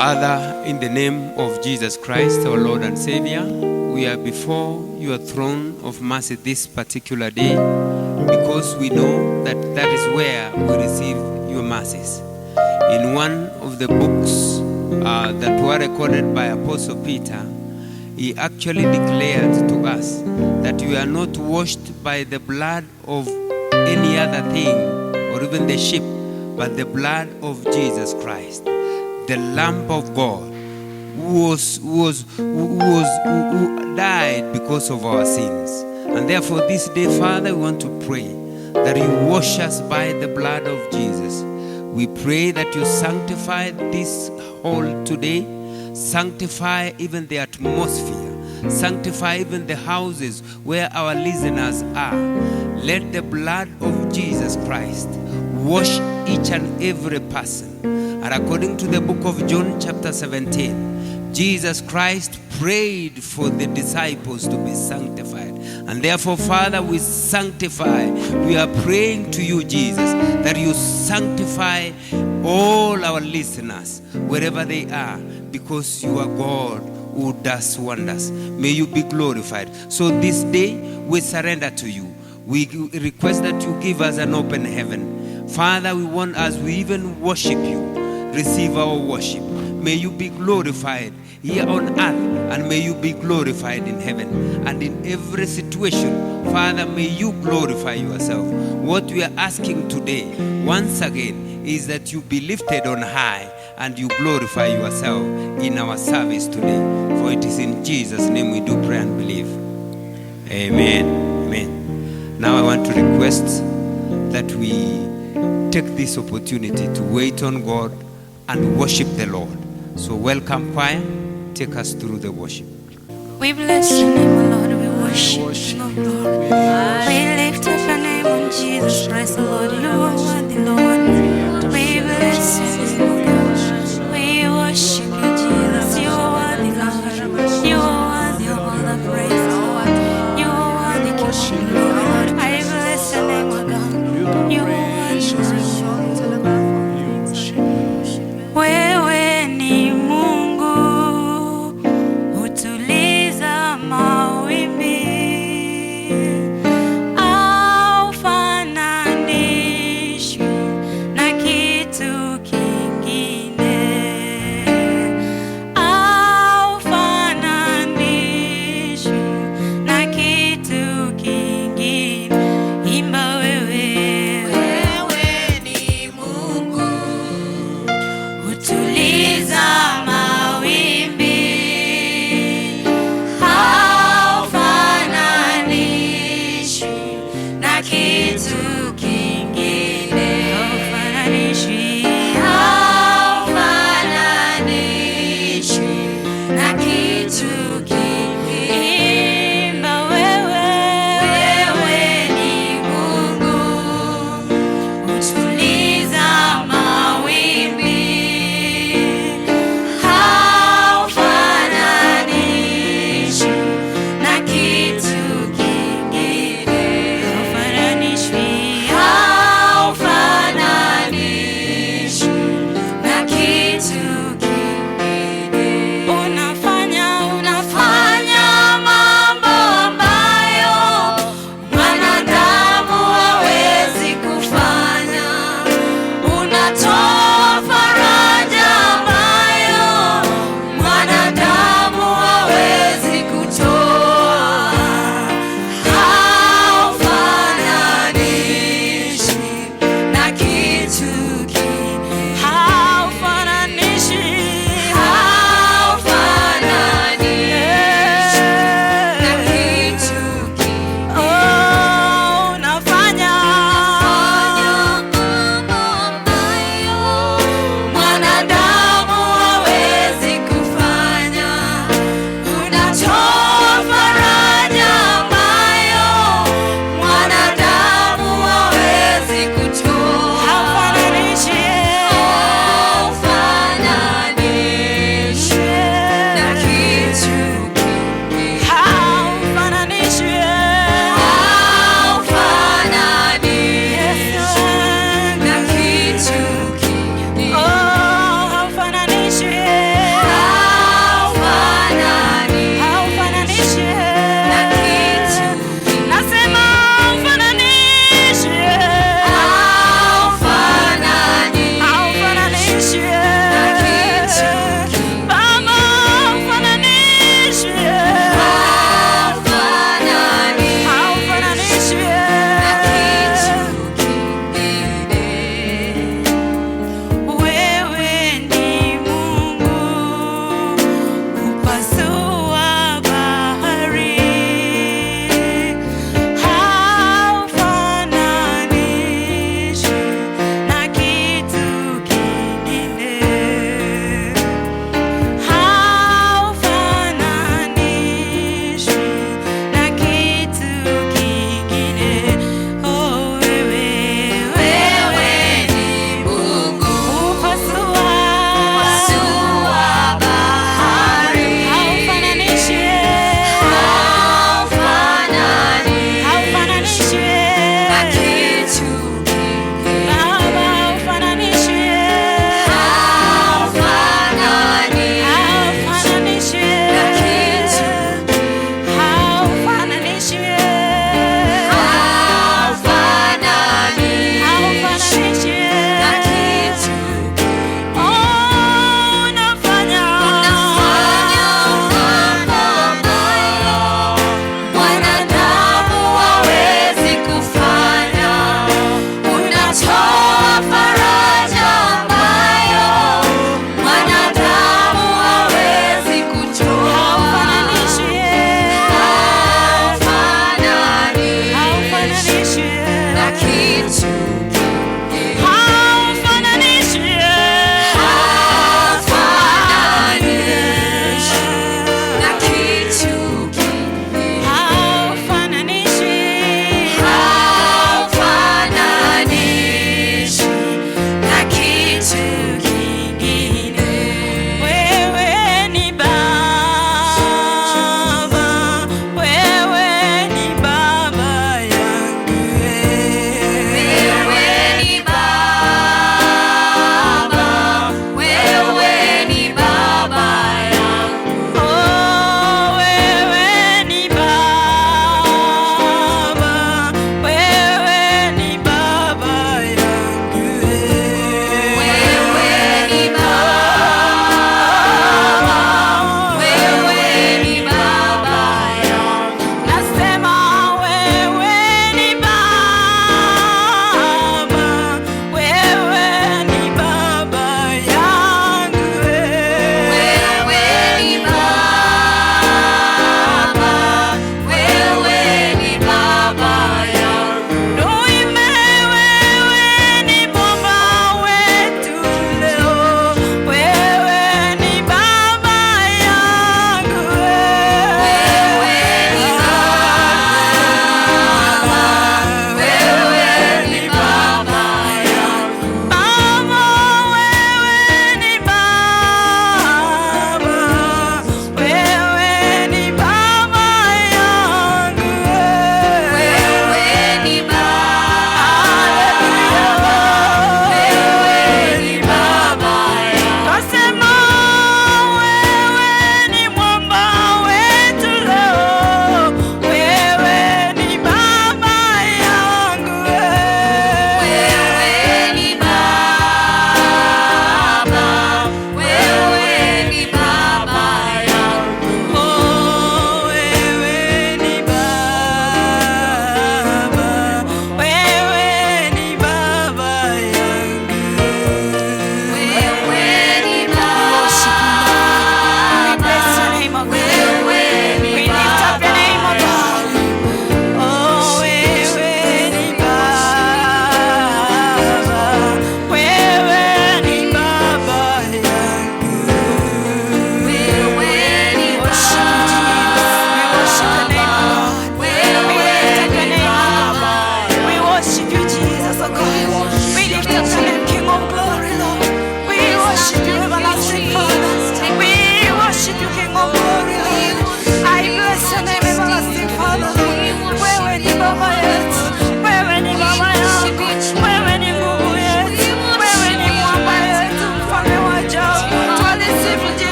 Father, in the name of Jesus Christ, our Lord and Savior, we are before your throne of mercy this particular day because we know that that is where we receive your mercies. In one of the books that were recorded by Apostle Peter, he actually declared to us that we are not washed by the blood of any other thing or even the sheep, but the blood of Jesus Christ, the Lamb of God, who died because of our sins. And therefore this day, Father, we want to pray that you wash us by the blood of Jesus. We pray that you sanctify this hall today, sanctify even the atmosphere, sanctify even the houses where our listeners are. Let the blood of Jesus Christ wash each and every person. And according to the book of John chapter 17, Jesus Christ prayed for the disciples to be sanctified. And therefore, Father, we sanctify. We are praying to you, Jesus, that you sanctify all our listeners wherever they are, because you are God who does wonders. May you be glorified. So this day we surrender to you. We request that you give us an open heaven. Father, we want, as we even worship you, receive our worship. May you be glorified here on earth, and may you be glorified in heaven. And in every situation, Father, may you glorify yourself. What we are asking today, once again, is that you be lifted on high and you glorify yourself in our service today. For it is in Jesus' name we do pray and believe. Amen. Amen. Now I want to request that we take this opportunity to wait on God and worship the Lord. So welcome, choir. Take us through the worship. We bless your name, O Lord. We worship you, Lord. We lift up your name on Jesus Christ, O Lord. You are worthy, Lord. We bless your name, O God. We worship you, Jesus. You are worthy, God. You are worthy of all the praise, Lord. You are worthy, King, Lord. I bless your name, O God. You are worthy. Wewe ni Mungu, hutuliza mawimbi, haufananishwi na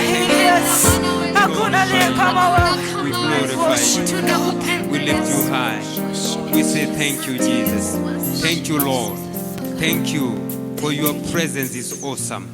unastahili Yesu. Hakuna aliye kama wewe. We glorify you. We lift you high. We say thank you, Jesus. Thank you, Lord. Thank you for your presence is awesome.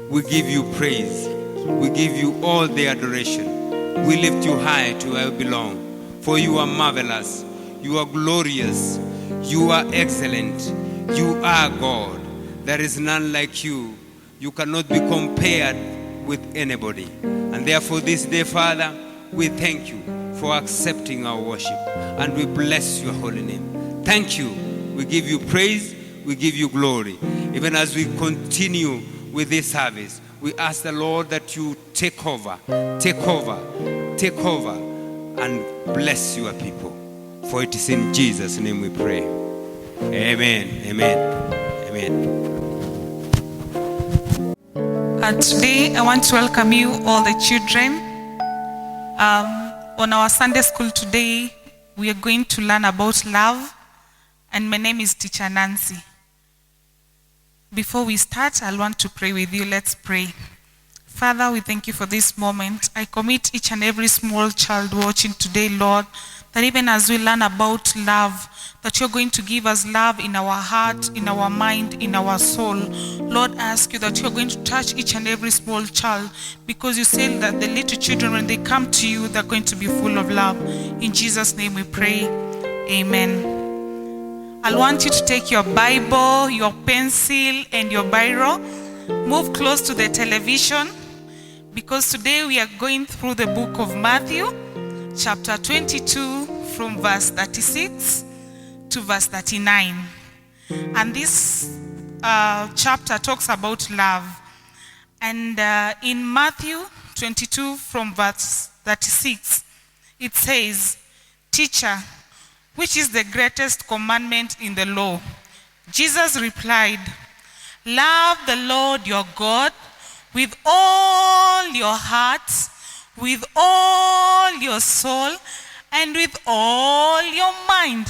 We give you praise. We give you all the adoration. We lift you high to where you belong. For you are marvelous. You are glorious. You are excellent. You are God. There is none like you. You cannot be compared with anybody. And therefore this day, Father, we thank you for accepting our worship. And we bless your holy name. Thank you. We give you praise. We give you glory. Even as we continue with this service, we ask the Lord that you take over, and bless your people. For it is in Jesus' name we pray. Amen. Amen. Amen. Today, I want to welcome you, all the children. On our Sunday school today, we are going to learn about love, and my name is Teacher Nancy. Before we start, I want to pray with you. Let's pray. Father, we thank you for this moment. I commit each and every small child watching today, Lord, that even as we learn about love, that you're going to give us love in our heart, in our mind, in our soul. Lord, I ask you that you're going to touch each and every small child, because you say that the little children, when they come to you, they're going to be full of love. In Jesus' name we pray. Amen. I want you to take your Bible, your pencil, and your biro. Move close to the television, because today we are going through the book of Matthew, chapter 22, from verse 36 to verse 39. And this chapter talks about love. And in Matthew 22, from verse 36, it says, "Teacher, which is the greatest commandment in the law?" Jesus replied, "Love the Lord your God with all your heart, with all your soul, and with all your mind."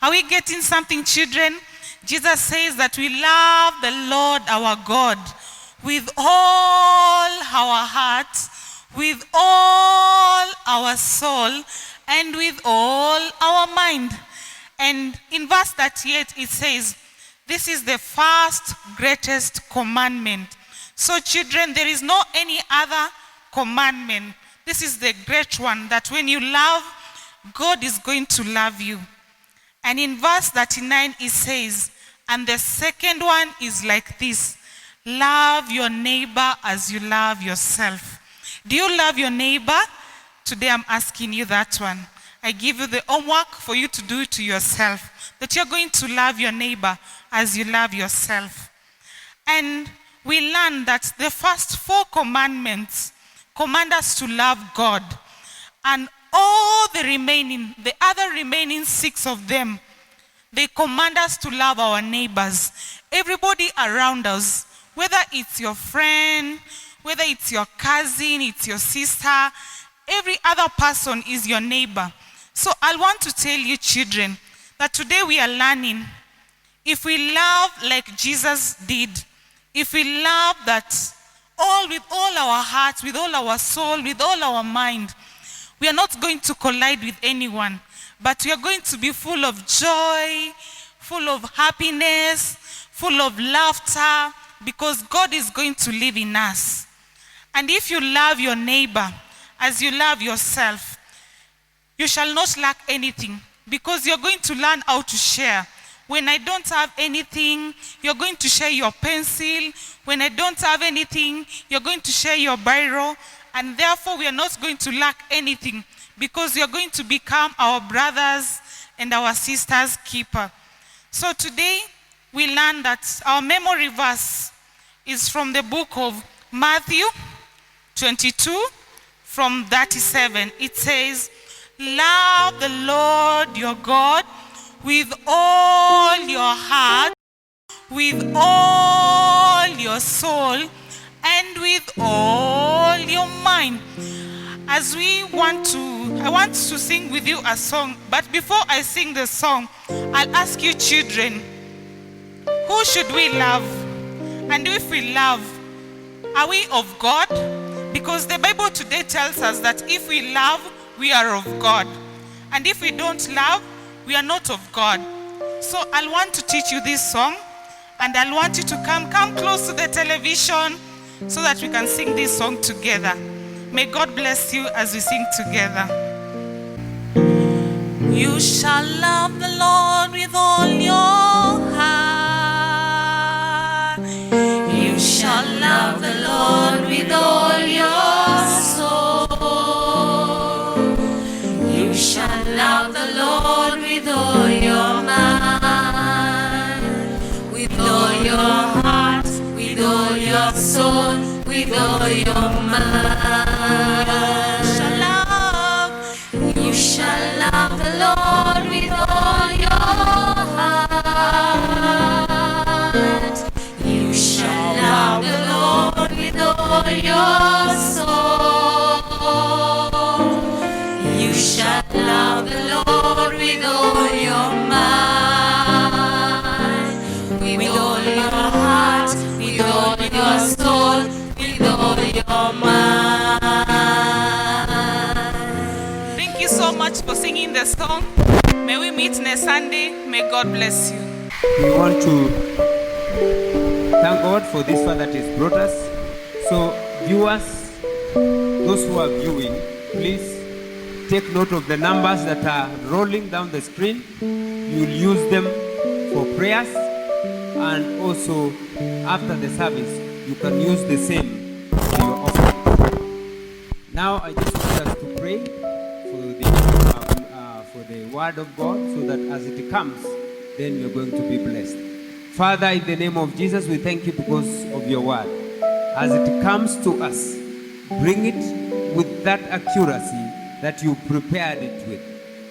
Are we getting something, children? Jesus says that we love the Lord our God with all our heart, with all our soul, and with all our mind. And in verse 38, it says, this is the first greatest commandment. So children, there is no any other commandment. This is the great one, that when you love, God is going to love you. And in verse 39, it says, and the second one is like this: love your neighbor as you love yourself. Do you love your neighbor? Today I'm asking you that one. I give you the homework for you to do it to yourself, that you're going to love your neighbor as you love yourself. And we learn that the first 4 commandments command us to love God. And all the other remaining 6 of them, they command us to love our neighbors. Everybody around us, whether it's your friend, whether it's your cousin, it's your sister, every other person is your neighbor. So I want to tell you, children, that today we are learning, if we love like Jesus did, if we love that with all our hearts, with all our soul, with all our mind, we are not going to collide with anyone, but we are going to be full of joy, full of happiness, full of laughter, because God is going to live in us. And if you love your neighbor as you love yourself, you shall not lack anything, because you're going to learn how to share. When I don't have anything, you're going to share your pencil. When I don't have anything, you're going to share your biro. And therefore, we are not going to lack anything, because you're going to become our brothers and our sisters' keeper. So today, we learn that our memory verse is from the book of Matthew 22, from 37. It says, love the Lord your God with all your heart, with all your soul, and with all your mind. I want to sing with you a song, but before I sing the song, I'll ask you, children, who should we love? And if we love, are we of God? Because the Bible today tells us that if we love, we are of God. And if we don't love, we are not of God. So I want to teach you this song, and I want you to come close to the television so that we can sing this song together. May God bless you as we sing together. You shall love the Lord with all your heart. You shall love the Lord with all your soul. You shall love the Lord with all your mind, with all your heart, with all your soul, with all your mind. You shall love the Lord with all your heart. You shall love the Lord with all your soul. You shall love the Lord with all your mind, with all your heart, with all your soul, with all your mind. Thank you so much for singing the song. May we meet next Sunday. May God bless you. We want to thank God for this far that He's brought us. So, viewers, those who are viewing, please take note of the numbers that are rolling down the screen. You'll use them for prayers, and also after the service, you can use the same for your offering. Now, I just want us to pray for the word of God, so that as it comes, then you're going to be blessed. Father, in the name of Jesus, we thank you because of your word. As it comes to us, bring it with that accuracy that you prepared it with.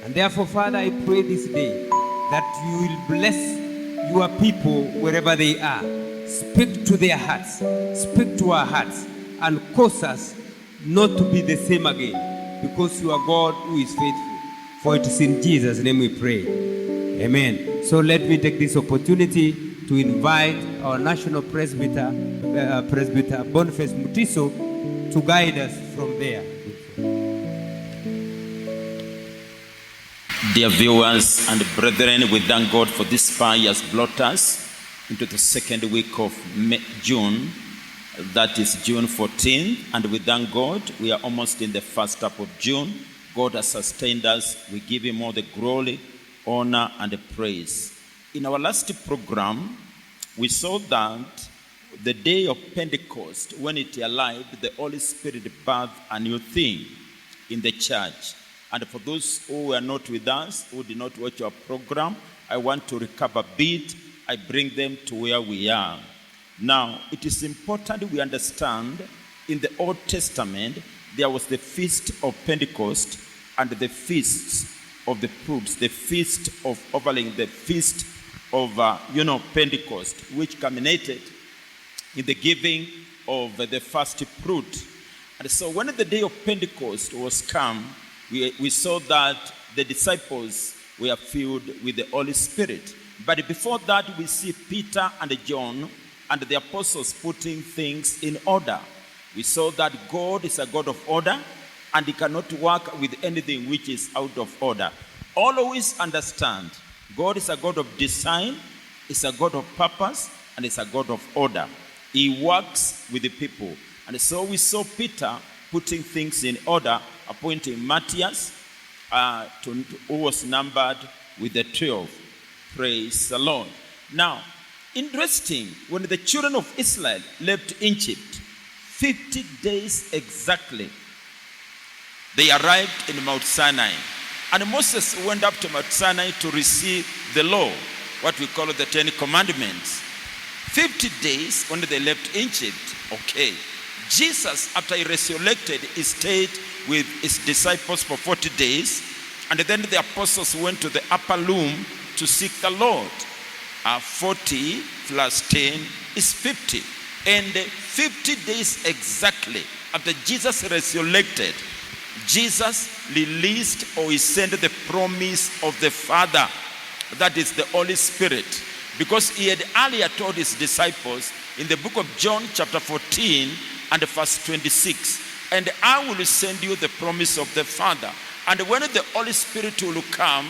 And therefore, Father, I pray this day that you will bless your people wherever they are. Speak to their hearts, speak to our hearts, and cause us not to be the same again, because you are God who is faithful. For it is in Jesus' name we pray. Amen. So let me take this opportunity to invite our national presbyter, Boniface Mutiso, to guide us from there. Dear viewers and brethren, we thank God for this far He has brought us into the second week of June. That is June 14th. And we thank God, we are almost in the first half of June. God has sustained us. We give Him all the glory, honor, and praise. In our last program, we saw that the day of Pentecost, when it arrived, the Holy Spirit birthed a new thing in the church. And for those who were not with us, who did not watch our program, I want to recap a bit. I bring them to where we are. Now, it is important we understand in the Old Testament, there was the Feast of Pentecost and the Feast of the Fruits, the Feast of Offering, the Feast of, Pentecost, which culminated in the giving of the first fruit. And so when the day of Pentecost was come, we saw that the disciples were filled with the Holy Spirit. But before that, we see Peter and John and the apostles putting things in order. We saw that God is a God of order, and He cannot work with anything which is out of order. Always understand, God is a God of design, is a God of purpose, and is a God of order. He works with the people. And so we saw Peter putting things in order, appointing Matthias, who was numbered with the 12. Praise the Lord. Now, interesting, when the children of Israel left Egypt, 50 days exactly, they arrived in Mount Sinai. And Moses went up to Mount Sinai to receive the law, what we call the 10 Commandments. 50 days when they left Egypt, okay. Jesus, after He resurrected, He stayed with His disciples for 40 days. And then the apostles went to the upper room to seek the Lord. 40 plus 10 is 50. And 50 days exactly after Jesus resurrected, Jesus released, or He sent the promise of the Father, that is the Holy Spirit. Because He had earlier told His disciples in the book of John chapter 14 and verse 26, and I will send you the promise of the Father. And when the Holy Spirit will come,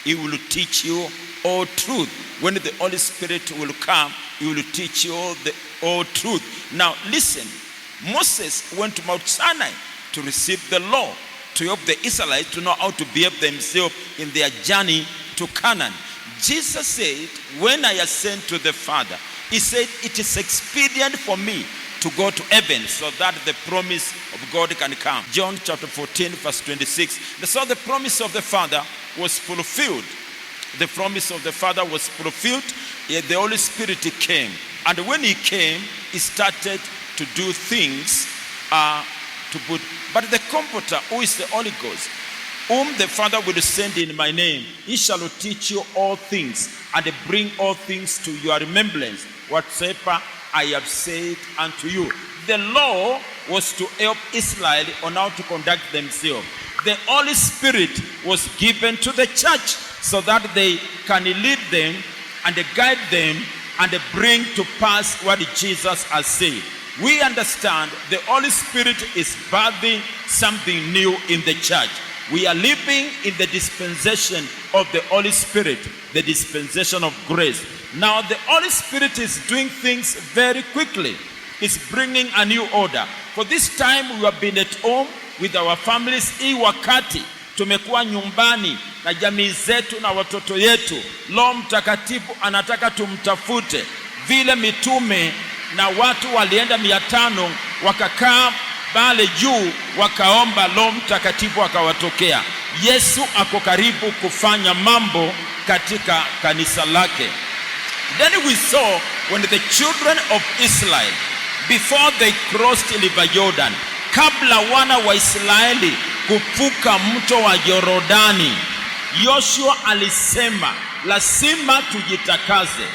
he will teach you all truth. When the Holy Spirit will come, he will teach you all truth. Now listen, Moses went to Mount Sinai to receive the law, to help the Israelites to know how to behave themselves in their journey to Canaan. Jesus said, when I ascend to the Father, he said, it is expedient for me to go to heaven so that the promise of God can come. John chapter 14 verse 26. So the promise of the Father was fulfilled. The promise of the Father was fulfilled. Yet the Holy Spirit came. And when he came, he started to do things but the Comforter, who is the Holy Ghost, whom the Father will send in my name, he shall teach you all things and bring all things to your remembrance, whatsoever I have said unto you. The law was to help Israel on how to conduct themselves. The Holy Spirit was given to the church so that they can lead them and guide them and bring to pass what Jesus has said. We understand the Holy Spirit is birthing something new in the church. We are living in the dispensation of the Holy Spirit, the dispensation of grace. Now the Holy Spirit is doing things very quickly. It's bringing a new order. For this time we have been at home with our families. Hii wakati tumekuwa nyumbani na jamii zetu na watoto yetu. Roho Mtakatifu anataka tumtafute. Vile mitume na watu walienda 500 wakakaa pale juu wakaomba, Roho Mtakatifu akawatokea. Yesu ako karibu kufanya mambo katika kanisa lake. Then we saw when the children of Israel, before they crossed River Jordan, kabla wana wa Israeli kuvuka mto wa Yordani, Yoshua alisema lazima tujitakaze,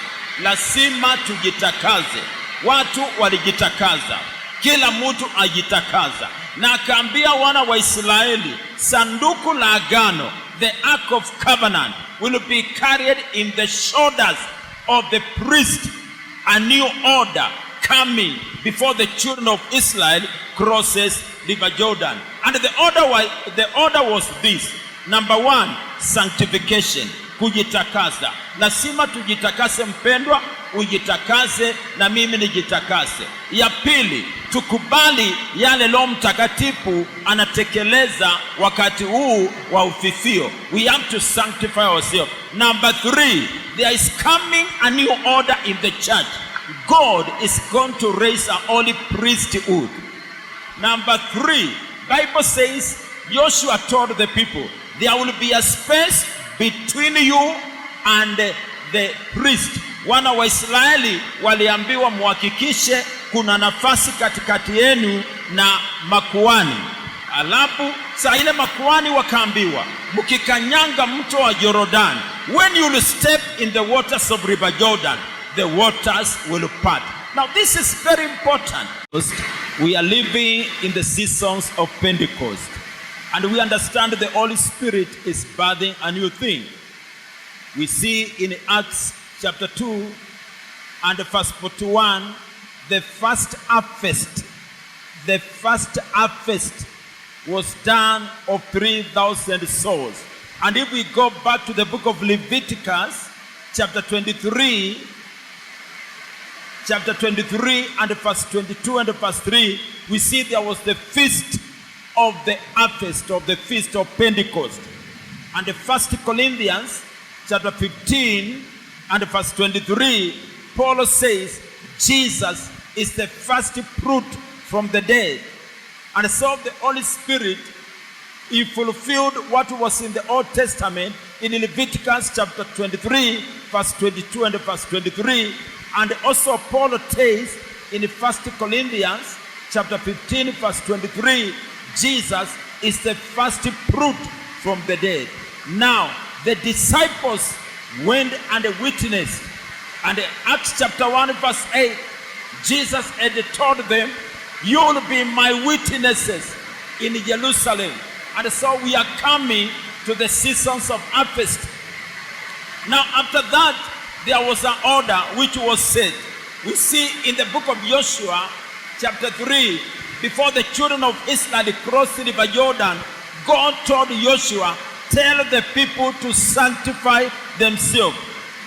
lazima tujitakaze. Watu walijitakaza, kila mtu ajitakaza, na akaambia wana wa Israeli, sanduku la agano, the ark of covenant, will be carried in the shoulders of the priest. A new order coming before the children of Israel crosses River Jordan. And the order was this. Number 1, sanctification, kujitakasa. Lazima tujitakase mpendwa, ujitakase na mimi nijitakase. Ya pili, tukubali yale Roho Mtakatifu anatekeleza wakati huu wa ufifio. We have to sanctify ourselves. Number 3, there is coming a new order in the church. God is going to raise a holy priesthood. Number 3, Bible says, Joshua told the people, there will be a space between you and the priest. Wana wa Israeli waliambiwa muhakikishe kuna nafasi katikati yenu na makuhani. Alafu saa ile makuhani wakaambiwa, mkikanyanga mto wa Jordan, when you will step in the waters of River Jordan, the waters will part. Now this is very important. We are living in the seasons of Pentecost, and we understand the Holy Spirit is birthing a new thing. We see in Acts chapter 2 and verse 41, the first harvest was done of 3,000 souls. And if we go back to the book of Leviticus, chapter 23 and verse 22 and verse 3, we see there was the feast of the harvest, of the feast of Pentecost. And the 1 Corinthians chapter 15 and verse 23, Paul says Jesus is the first fruit from the dead. And so the Holy Spirit, he fulfilled what was in the Old Testament in Leviticus chapter 23 verse 22 and verse 23. And also Paul says in 1 Corinthians chapter 15 verse 23, Jesus is the first fruit from the dead. Now the disciples went and witnessed. And Acts chapter 1 verse 8, Jesus had told them, you will be my witnesses in Jerusalem. And so we are coming to the seasons of harvest. Now after that, there was an order which was set. We see in the book of Joshua chapter 3 before the children of Israel crossed the river Jordan, God told Joshua, tell the people to sanctify themselves.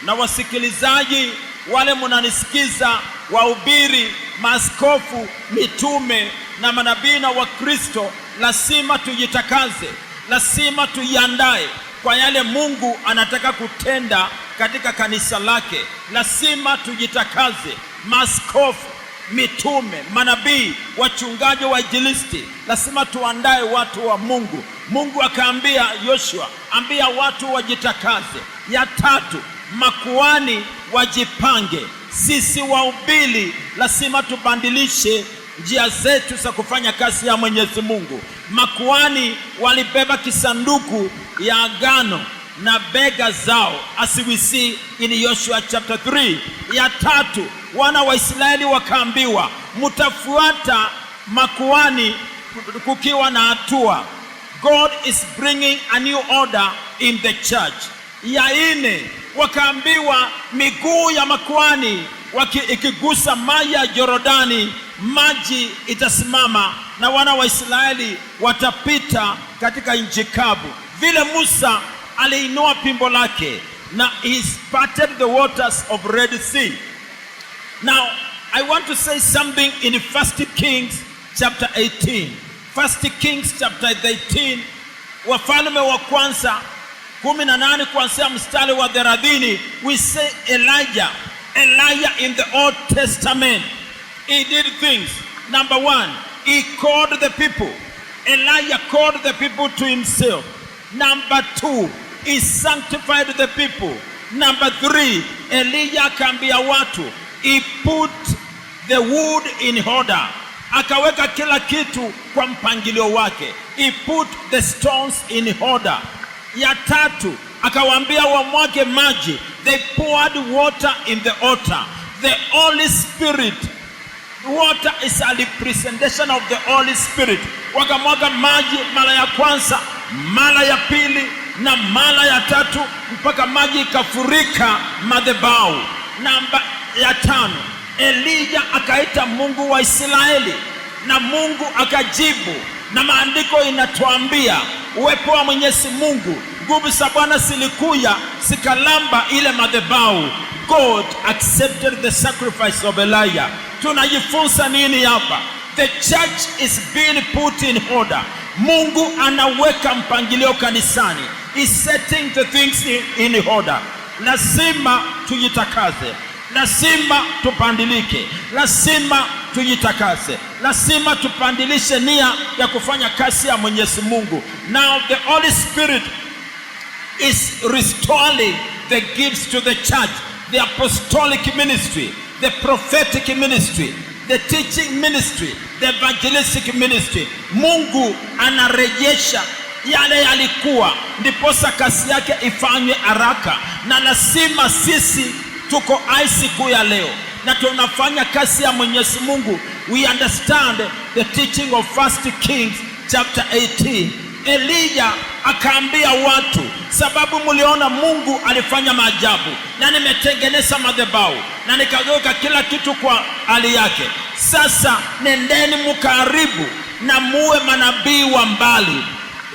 Na wasikilizaji wale munanisikiza, wahubiri, maaskofu, mitume na manabii na Wakristo, lazima tujitakaze, lazima tujiandae kwa yale Mungu anataka kutenda katika kanisa lake. Lazima tujitakaze, maaskofu, mitume, manabii, wachungaji, wainjilisti, lazima tuandae watu wa Mungu. Mungu akaambia Yoshua, ambia watu wajitakaze. Ya tatu, makuhani wajipange. Sisi wahubiri lazima tubadilishe njia zetu za kufanya kazi ya Mwenyezi Mungu. Makuhani walibeba kisanduku ya agano na bega zao, as we see in Joshua chapter 3. Ya tatu, wana wa Israeli wakaambiwa, mutafuata makuhani kukiwa na hatua. God is bringing a new order in the church. Ya ine, wakaambiwa miguu ya makuhani ikigusa maji ya Yordani, maji itasimama na wana wa Israeli watapita katika nchi kavu. Vile Musa aliinua pimbo lake na he parted the waters of Red Sea. Now, I want to say something in 1 Kings chapter 18. 1 Kings chapter 18, Wafalme wa kwanza 18 kuanzia mstari wa 30, we say Elijah in the Old Testament, he did things. Number one, he called the people. Elijah called the people to himself. Number two, he sanctified the people. Number three, Elijah akaambia watu, he put the wood in order. Akaweka kila kitu kwa mpangilio wake. He put the stones in order. Ya tatu, akawaambia wamwage maji. They poured water in the altar. The Holy Spirit, water is a representation of the Holy Spirit. Wakamwaga maji mara ya kwanza, mara ya pili na mara ya tatu mpaka maji ikafurika madhabahu. Namba ya tano, Elijah akaita Mungu wa Israeli na Mungu akajibu, na maandiko inatuambia uwepo wa Mwenyezi Mungu, nguvu za Bwana zilikuja zikalamba ile madhabahu. God accepted the sacrifice of Elijah. Tunajifunza nini hapa? The church is being put in order. Mungu anaweka mpangilio kanisani. He's setting the things in order. Lazima tujitakaze, lazima tupandilike, lazima tujitakaze, lazima tupandilishe nia ya kufanya kazi ya Mwenyezi Mungu. Now the Holy Spirit is restoring the gifts to the church, the apostolic ministry, the prophetic ministry, the teaching ministry, the evangelistic ministry. Mungu anarejesha yale yalikuwa, ndiposa kazi yake ifanywe haraka. Na lazima sisi tuko siku ya leo na tunafanya kazi ya Mwenyezi Mungu. We understand the teaching of 1 Kings chapter 18. Elijah akaambia watu, sababu mliona Mungu alifanya maajabu na nimetengeneza madhabahu na nikageuka kila kitu kwa hali yake. Sasa nendeni mkaribu na muwe manabii wa mbali.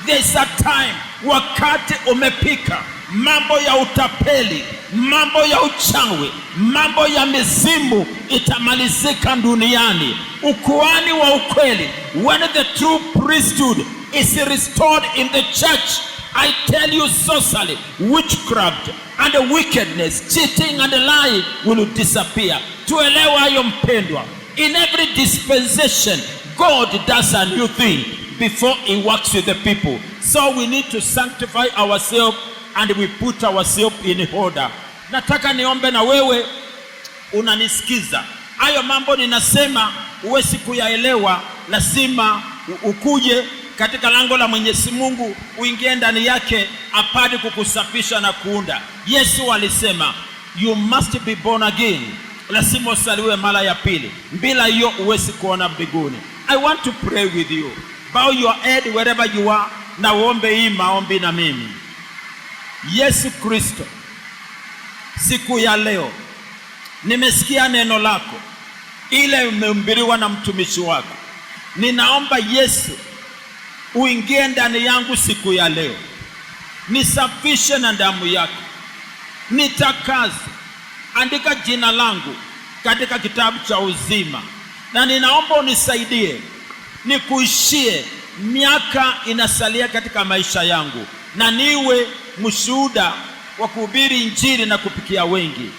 There's a time, wakati umepika. Mambo ya utapeli, mambo ya uchawi, mambo ya mizimu itamalizika duniani. Ukuhani wa ukweli, when the true priesthood is restored in the church, I tell you, sorcery, witchcraft and wickedness, cheating and lying will disappear. Tuelewa hayo mpendwa. In every dispensation, God does a new thing before he works with the people. So we need to sanctify ourselves and we put ourselves in order. Nataka niombe na wewe unanisikiza. Hayo mambo ninasema uwezi kuyaelewa, lazima ukuje katika lango la Mwenyezi Mungu, uingie ndani yake apate kukusafisha na kuunda. Yesu alisema you must be born again. Lazima usaliwe mara ya pili. Bila hiyo uwezi kuona mbinguni. I want to pray with you. Bow your head wherever you are na uombe hii maombi na mimi. Yesu Kristo, siku ya leo nimesikia neno lako ile umehubiriwa na mtumishi wako. ninaomba Yesu uingie ndani yangu siku ya leo, nisafishe na damu yako, nitakaze, andika jina langu katika kitabu cha uzima, na ninaomba unisaidie nikuishie miaka inasalia katika maisha yangu, na niwe mshuhuda wa kuhubiri injili na kupikia wengi.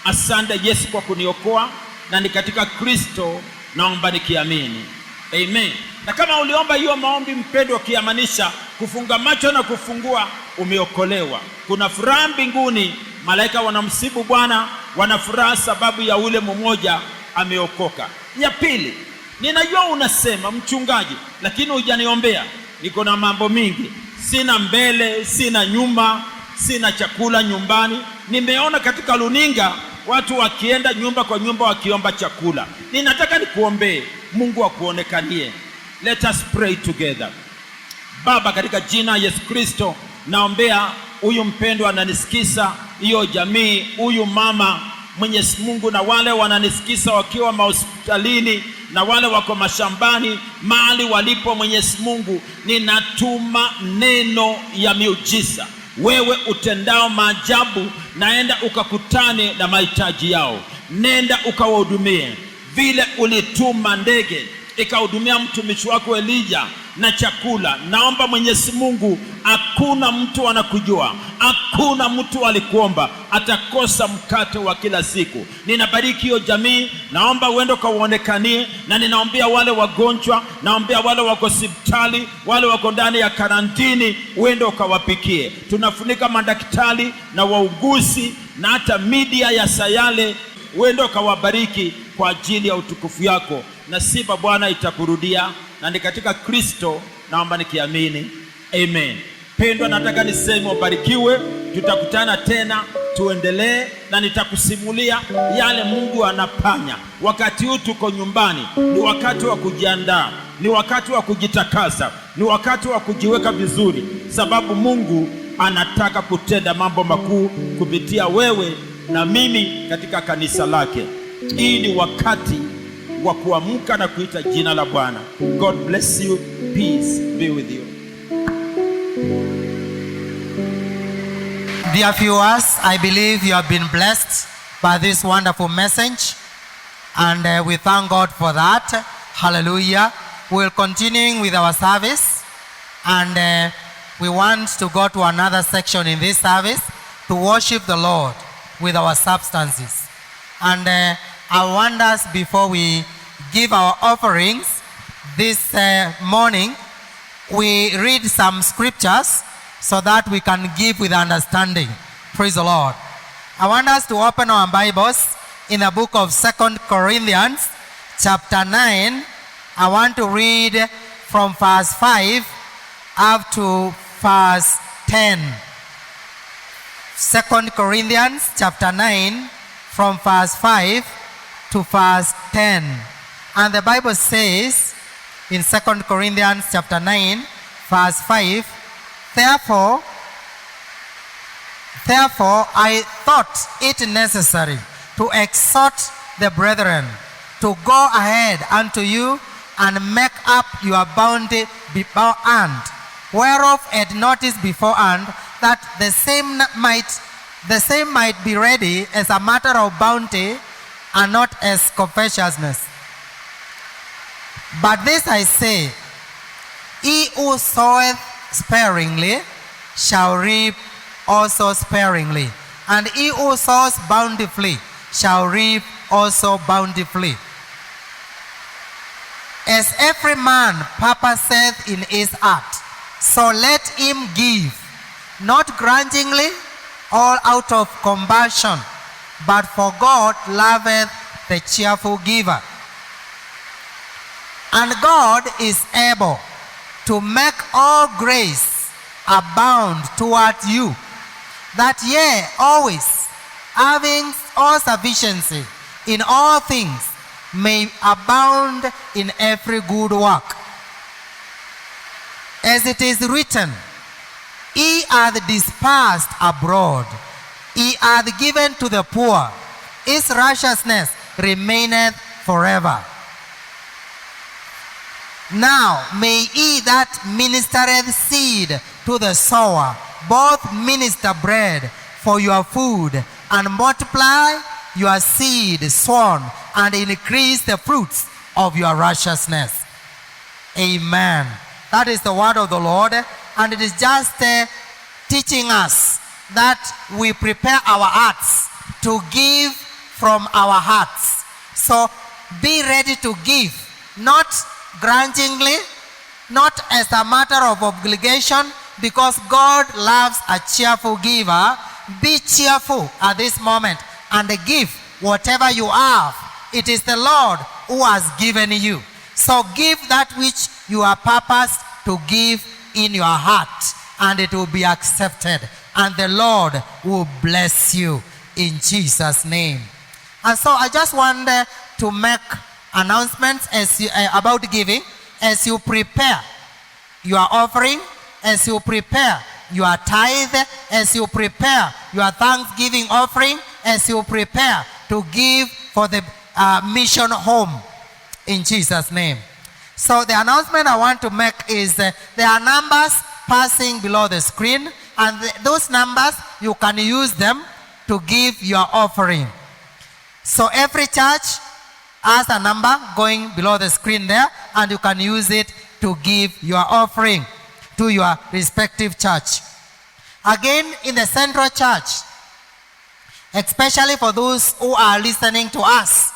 Asante Yesu kwa kuniokoa, na ni katika Kristo naomba nikiamini, amen. Na kama uliomba hiyo maombi mpendwa, ukiamanisha kufunga macho na kufungua, umeokolewa. Kuna furaha mbinguni, malaika wanamsifu Bwana, wana furaha sababu ya ule mmoja ameokoka. Ya pili, ninajua unasema mchungaji, lakini hujaniombea. Niko na mambo mingi, sina mbele, sina nyuma, sina chakula nyumbani. Nimeona katika runinga watu wakienda nyumba kwa nyumba wakiomba chakula. Ninataka nikuombee, Mungu akuonekanie. Let us pray together. Baba, katika jina Yesu Kristo, naombea huyu mpendwa ananisikisa, hiyo jamii, huyu mama, Mwenyezi Mungu, na wale wananisikisa wakiwa mahospitalini, na wale wako mashambani, mahali walipo, Mwenyezi Mungu, ninatuma neno ya miujiza. Wewe utendao maajabu, naenda ukakutane na mahitaji yao. Nenda ukawahudumie vile ulituma ndege ikahudumia mtumishi wako Elijah na chakula. Naomba Mwenyezi Mungu, hakuna mtu anakujua, hakuna mtu alikuomba atakosa mkate wa kila siku. Ninabariki hiyo jamii, naomba uende ukaonekanie, na ninaombea wale wagonjwa, naombea wale wako hospitali, wale wako ndani ya karantini, uende ukawapikie. Tunafunika madaktari na wauguzi na hata media ya Sayale, uende ukawabariki kwa ajili ya utukufu yako, na sifa Bwana itakurudia, na ni katika Kristo naomba nikiamini, amen. Pendwa, nataka niseme ubarikiwe. Tutakutana tena, tuendelee, na nitakusimulia yale Mungu anafanya. Wakati huu tuko nyumbani, ni wakati wa kujiandaa, ni wakati wa kujitakasa, ni wakati wa kujiweka vizuri, sababu Mungu anataka kutenda mambo makuu kupitia wewe na mimi katika kanisa lake. Hii ni wakati wa kuamka na kuita jina la Bwana. God bless you. Peace be with you. Dear viewers, I believe you have been blessed by this wonderful message, and we thank God for that. Hallelujah. We're continuing with our service, and we want to go to another section in this service to worship the Lord with our substances. And I want us, before we give our offerings this morning, we read some scriptures so that we can give with understanding. Praise the Lord. I want us to open our Bibles in the book of 2 Corinthians chapter 9. I want to read from verse 5 up to verse 10. 2 Corinthians chapter 9 from verse 5 to verse 10. And the Bible says in 2 Corinthians chapter 9 verse 5, Therefore I thought it necessary to exhort the brethren to go ahead unto you and make up your bounty beforehand, whereof had noticed beforehand, that the same might be ready as a matter of bounty, and not as covetousness. But this I say, he who soweth sparingly shall reap also sparingly, and he who sows bountifully shall reap also bountifully. As every man purposeth in his heart, so let him give, not grudgingly, all out of compulsion, but for God loveth the cheerful giver. And God is able to make all grace abound toward you, that ye always, having all sufficiency in all things, may abound in every good work. As it is written, He hath dispersed abroad, He hath given to the poor, His righteousness remaineth forever. Now may he that ministereth seed to the sower both minister bread for your food, and multiply your seed sown, and increase the fruits of your righteousness. Amen. That is the word of the Lord, and it is just teaching us that we prepare our hearts to give from our hearts. So be ready to give, not grudgingly, not as a matter of obligation, because God loves a cheerful giver. Be cheerful at this moment and give whatever you have. It is the Lord who has given you. So give that which you are purposed to give in your heart, and it will be accepted, and the Lord will bless you in Jesus' name. And so I just want to make announcements about giving as you prepare your offering, as you prepare your tithe, as you prepare your thanksgiving offering, as you prepare to give for the mission home in Jesus' name. So the announcement I want to make is there are numbers passing below the screen, and those numbers you can use them to give your offering. So every church has a number going below the screen there, and you can use it to give your offering to your respective church. Again, in the central church, especially for those who are listening to us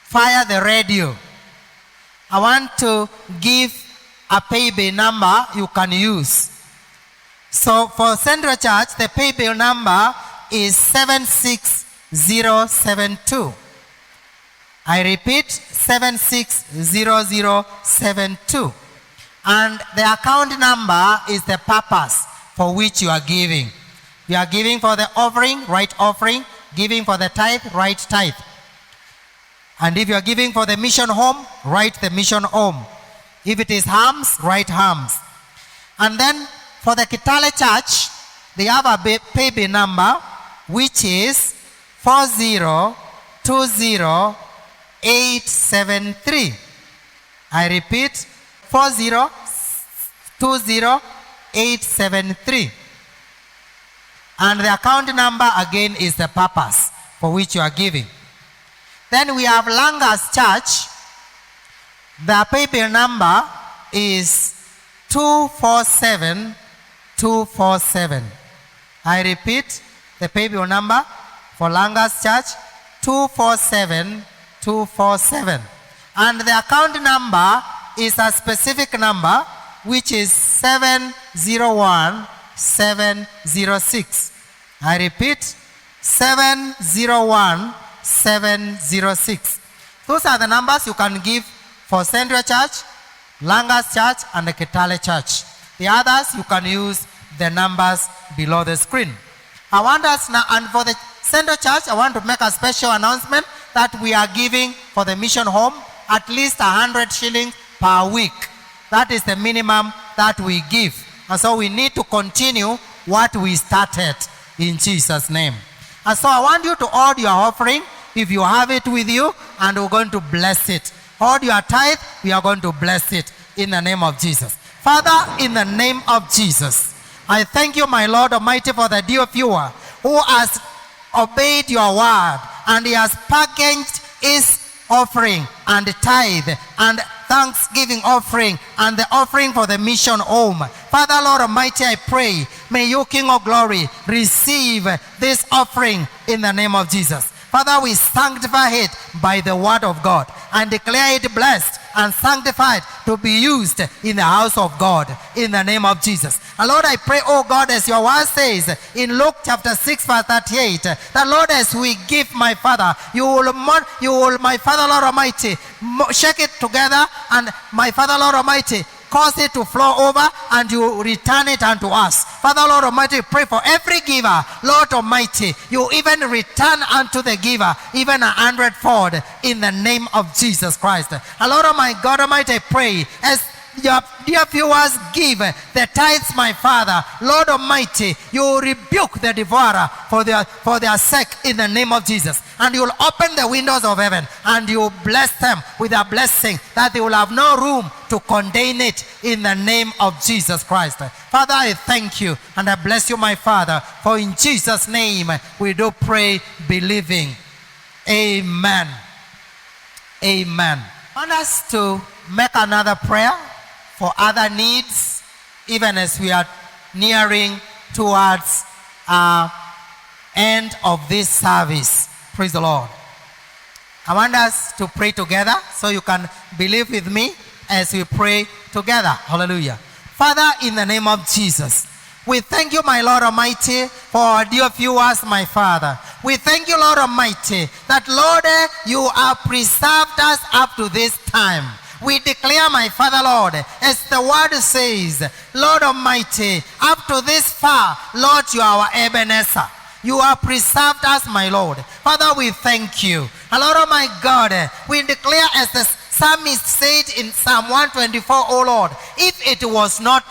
via the radio, I want to give a paybill number you can use. So for Central Church, the paybill number is 76072. I repeat, 760072. And the account number is the purpose for which you are giving. You are giving for the offering, right offering. Giving for the tithe, right tithe. And if you are giving for the mission home, write the mission home. If it is hams, write hams. And then for the Kitale Church, they have a paybill number which is 4020873. I repeat, 4020873. And the account number again is the purpose for which you are giving. Then we have Langas Church. The paybill number is 247247. I repeat, the paybill number for Langas Church, 247247. And the account number is a specific number which is 701706. I repeat, 701706. Those are the numbers you can give for Central Church, Langas Church, and the Kitale Church. The others, you can use the numbers below the screen. I want us now, and for the Central Church, I want to make a special announcement that we are giving for the mission home at least 100 shillings per week. That is the minimum that we give. And so we need to continue what we started in Jesus' name. And so I want you to hold your offering if you have it with you, and we're going to bless it. Hold your tithe, we are going to bless it in the name of Jesus. Father, in the name of Jesus, I thank you, my Lord Almighty, for the dear viewer who has obeyed your word, and he has packaged his offering and tithe and thanksgiving offering and the offering for the mission home. Father, Lord Almighty, I pray, may you, King of Glory, receive this offering in the name of Jesus. Father, we sanctify it by the word of God and declare it blessed and sanctified to be used in the house of God in the name of Jesus. And Lord, I pray, oh God, as your word says in Luke chapter 6 verse 38, that Lord, as we give, my Father, you will, my Father, Lord Almighty, shake it together, and my Father, Lord Almighty, cause it to flow over, and you return it unto us. Father, Lord Almighty, pray for every giver. Lord Almighty, you even return unto the giver even 100-fold in the name of Jesus Christ. And Lord, my God Almighty, I pray, as your dear viewers give the tithes, my Father, Lord Almighty, you will rebuke the devourer for their sake in the name of Jesus. And you will open the windows of heaven and you will bless them with a blessing that they will have no room to contain it in the name of Jesus Christ. Father, I thank you and I bless you, my Father, for in Jesus' name we do pray believing. Amen. Amen. I want us to make another prayer for other needs, even as we are nearing towards end of this service. Praise the Lord. I want us to pray together, so you can believe with me as we pray together. Hallelujah. Father, in the name of Jesus, we thank you, my Lord Almighty, for our dear viewers, my Father. We thank you, Lord Almighty, that, Lord, you have preserved us up to this time. We declare, my Father, Lord, as the word says, Lord Almighty, up to this far, Lord, you are our Ebenezer. You have preserved us, my Lord. Father, we thank you. And Lord, oh my God, we declare, as the psalmist said in Psalm 124, oh Lord, if it was not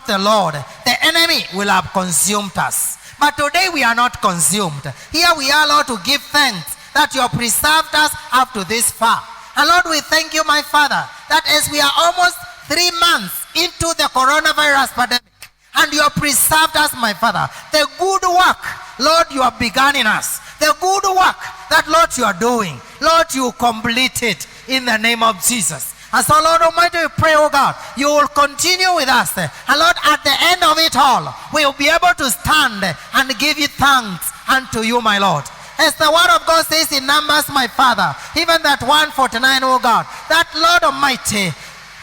the Lord, the enemy will have consumed us. But today we are not consumed. Here we are, Lord, to give thanks that you have preserved us up to this far. And Lord, we thank you, my Father, that as we are almost 3 months into the coronavirus pandemic, and you have preserved us, my Father, the good work, Lord, you have begun in us, the good work that, Lord, you are doing, Lord, you complete it in the name of Jesus. And so, Lord Almighty, we pray, oh God, you will continue with us. And Lord, at the end of it all, we will be able to stand and give you thanks unto you, my Lord. As the word of God says in Numbers, my Father, even that 149, oh God, that, Lord Almighty,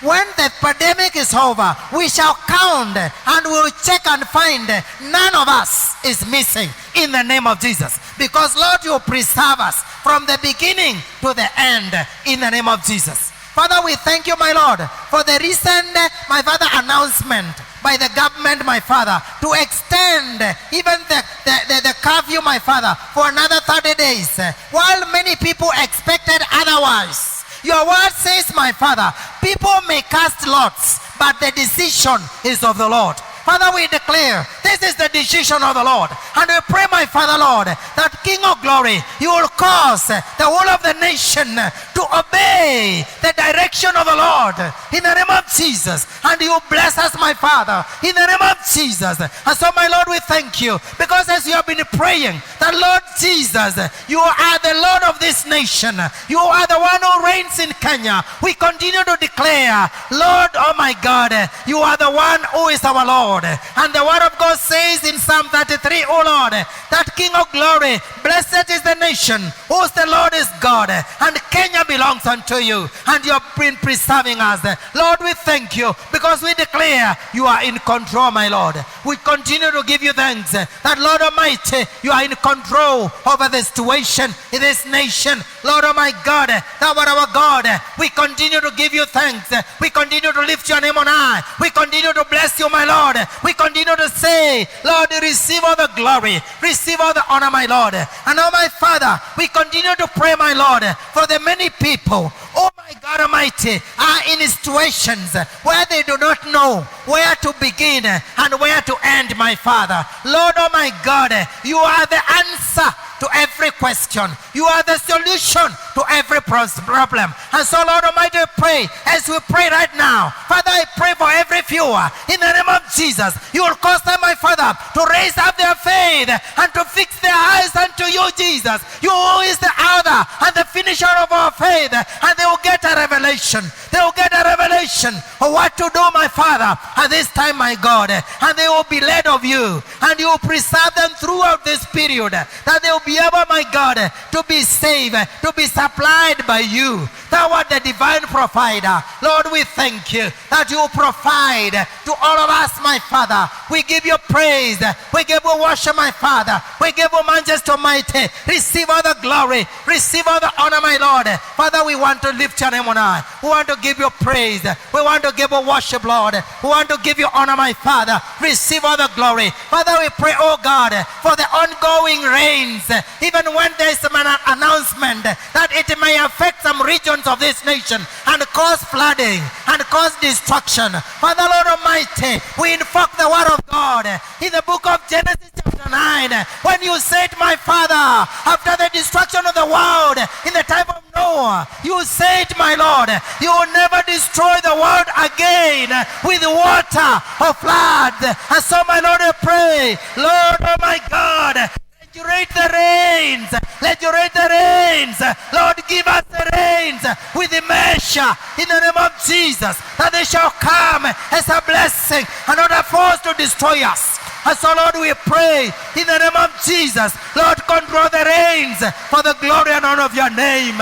when the pandemic is over, we shall count and we will check and find none of us is missing in the name of Jesus. Because, Lord, you preserve us from the beginning to the end in the name of Jesus. Father, we thank you, my Lord, for the recent, my Father, announcement by the government, my Father, to extend even the curfew, my Father, for another 30 days, while many people expected otherwise. Your word says, my Father, people may cast lots, but the decision is of the Lord. Father, we declare this is the decision of the Lord. And we pray, my Father, Lord, that King of Glory, you will cause the whole of the nation to obey the direction of the Lord in the name of Jesus. And you bless us, my Father, in the name of Jesus. And so, my Lord, we thank you, because as you have been praying that, Lord Jesus, you are the Lord of this nation. You are the one who reigns in Kenya. We continue to declare, Lord, oh my God, you are the one who is our Lord. And the word of God says in Psalm 33, oh Lord, that King of Glory, blessed is the nation whose the Lord is God, and Kenya belongs unto you, and you have been preserving us. Lord, we thank you, because we declare you are in control, my Lord. We continue to give you thanks that, Lord Almighty, you are in control over the situation in this nation. Lord, oh my God, thou art our God. We continue to give you thanks. We continue to lift your name on high. We continue to bless you, my Lord. We continue to say, Lord, receive all the glory, receive all the honor, my Lord. And oh my Father, we continue to pray, my Lord, for the many people, oh my God Almighty, are in situations where they do not know where to begin and where to end, my Father. Lord, oh my God, you are the answer to every question. You are the solution to every problem. And so, Lord Almighty, pray as we pray right now. Father, I pray for every viewer in the name of Jesus. You will cause them, my Father, to raise up their faith and to fix their eyes unto you, Jesus. You who is the author and the finisher of our faith. And they will get a revelation. They will get a revelation of what to do, my Father, at this time, my God. And they will be led of you. And you will preserve them throughout this period. That they will be able, my God, to be saved, to be supplied by you. Thou art the divine provider. Lord, we thank you that you provide to all of us, my Father. We give you praise. We give you worship, my Father. We We give you majesty almighty. Receive all the glory. Receive all the honor, my Lord. Father, we want to lift your name on high. We want to give you praise. We want to give you worship, Lord. We want to give you honor, my Father. Receive all the glory. Father, we pray, oh God, for the ongoing rains. Even when there is an announcement that it may affect some regions of this nation and cause flooding and cause destruction. Father, Lord Almighty, we invoke the word of God in the book of Genesis chapter 9, when you said, my Father, after the destruction of the world in the time of Noah, you said, my Lord, you will never destroy the world again with water or flood. And so, my Lord, I pray, Lord, oh my God, let you rain the rains. Let you rain the rains. Lord, give us the rains with the measure in the name of Jesus, that they shall come as a blessing and not a force to destroy us. And so, Lord, we pray in the name of Jesus, Lord, control the rains for the glory and honor of your name.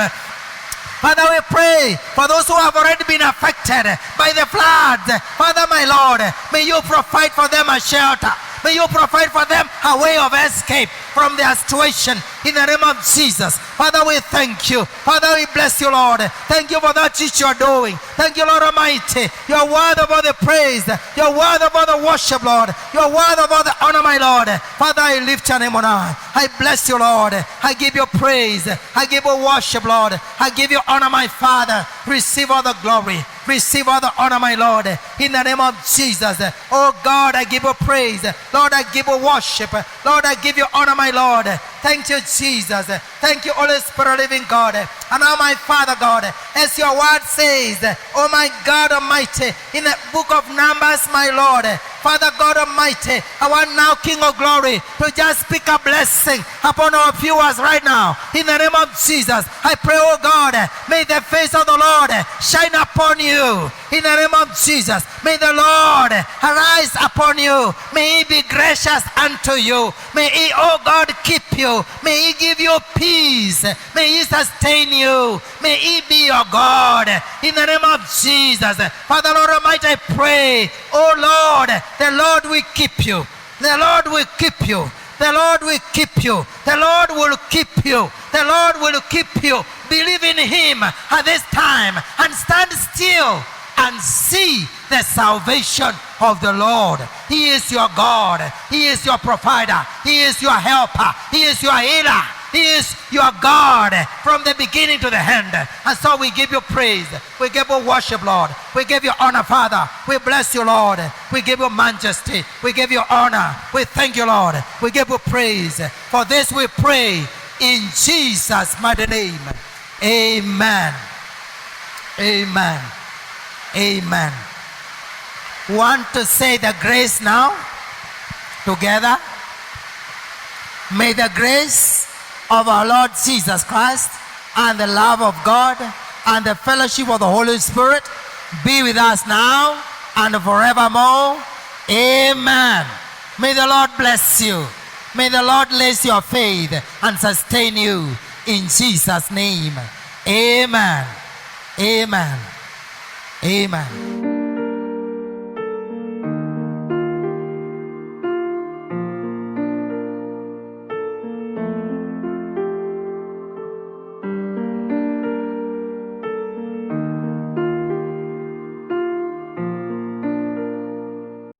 Father, we pray for those who have already been affected by the floods. Father, my Lord, may you provide for them a shelter. May you provide for them a way of escape from their situation in the name of Jesus. Father, we thank you. Father, we bless you, Lord. Thank you for that which you are doing. Thank you, Lord Almighty. Your word of all the praise. Your word of all the worship, Lord. Your word of all the honor, my Lord. Father, I lift your name on high. I bless you, Lord. I give you praise. I give you worship, Lord. I give you honor, my Father. Receive all the glory. Receive all the honor, my Lord, in the name of Jesus. Oh God, I give you praise. Lord, I give you worship. Lord, I give you honor, my Lord. Thank you, Jesus. Thank you, Holy Spirit, living God. And now, my Father God, as your word says, oh my God Almighty, in the book of Numbers, my Lord, Father God Almighty, I want now, King of Glory, to just speak a blessing upon our viewers right now. In the name of Jesus, I pray, oh God, may the face of the Lord shine upon you. In the name of Jesus, may the Lord arise upon you. May He be gracious unto you. May He, oh God, keep you. May He give you peace. May He sustain you. May He be your God. In the name of Jesus, Father, Lord Almighty, I pray, oh Lord, the Lord will keep you. The Lord will keep you. The Lord will keep you. The Lord will keep you. The Lord will keep you. Believe in Him at this time and stand still and see the salvation of the Lord. He is your God. He is your provider. He is your helper. He is your healer. He is your God from the beginning to the end. And so we give you praise. We give you worship, Lord. We give you honor, Father. We bless you, Lord. We give you majesty. We give you honor. We thank you, Lord. We give you praise. For this we pray in Jesus' mighty name. Amen. Amen. Amen. Want to say the grace now? Together. May the grace of our Lord Jesus Christ and the love of God and the fellowship of the Holy Spirit be with us now and forevermore. Amen. May the Lord bless you. May the Lord bless your faith and sustain you in Jesus' name. Amen. Amen. Amen.